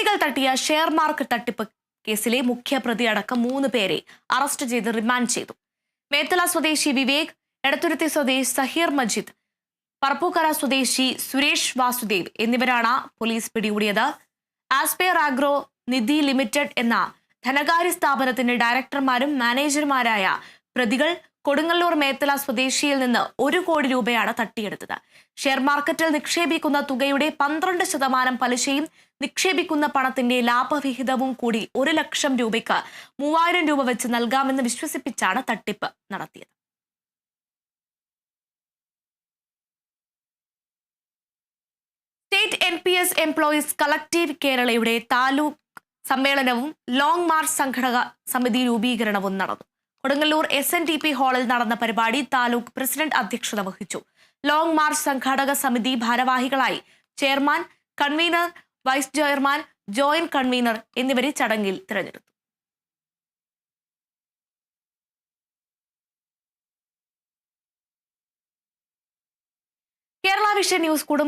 കോടികൾ തട്ടിയ share market തട്ടിപ്പ് കേസിലെ മുഖ്യപ്രതി അടക്കം 3 പേരെ അറസ്റ്റ് ചെയ്ത് റിമാൻഡ് ചെയ്തു. മേത്തല സ്വദേശി വിവേക്, എടത്തുരുത്തി സ്വദേശി സഹീർ മജീദ്, പറപ്പൂക്കര സ്വദേശി സുരേഷ് വാസുദേവ് എന്നിവരാണ് പോലീസ് പിടികൂടിയത്. ആസ്പെയർ ആഗ്രോ നിധി ലിമിറ്റഡ് എന്ന ധനകാര്യ സ്ഥാപനത്തിന്റെ ഡയറക്ടർമാരും മാനേജർമാരായ പ്രതികൾ കൊടുങ്ങല്ലൂർ മേത്തല സ്വദേശിയിൽ നിന്ന് 1 കോടി രൂപയാണ് തട്ടിയെടുത്തത്. ഷെയർ മാർക്കറ്റിൽ നിക്ഷേപിക്കുന്ന തുകയുടെ 12% പലിശയും നിക്ഷേപിക്കുന്ന പണത്തിന്റെ ലാഭവിഹിതവും കൂടി 1 ലക്ഷം രൂപയ്ക്ക് 3000 രൂപ വെച്ച് നൽകാമെന്ന് വിശ്വസിപ്പിച്ചാണ് തട്ടിപ്പ് നടത്തിയത്. സ്റ്റേറ്റ് NPS എംപ്ലോയീസ് കളക്ടീവ് കേരളയുടെ താലൂക്ക് സമ്മേളനവും ലോങ് മാർച്ച് സംഘടക സമിതി രൂപീകരണവും നടന്നു. കൊടുങ്ങല്ലൂർ SNDP ഹാളിൽ നടന്ന പരിപാടി താലൂക്ക് പ്രസിഡന്റ് അധ്യക്ഷത വഹിച്ചു. ലോങ് മാർച്ച് സംഘാടക സമിതി ഭാരവാഹികളായി chairman, convener, vice chairman, joint convener എന്നിവരെ ചടങ്ങിൽ തിരഞ്ഞെടുത്തു. Kerala vision news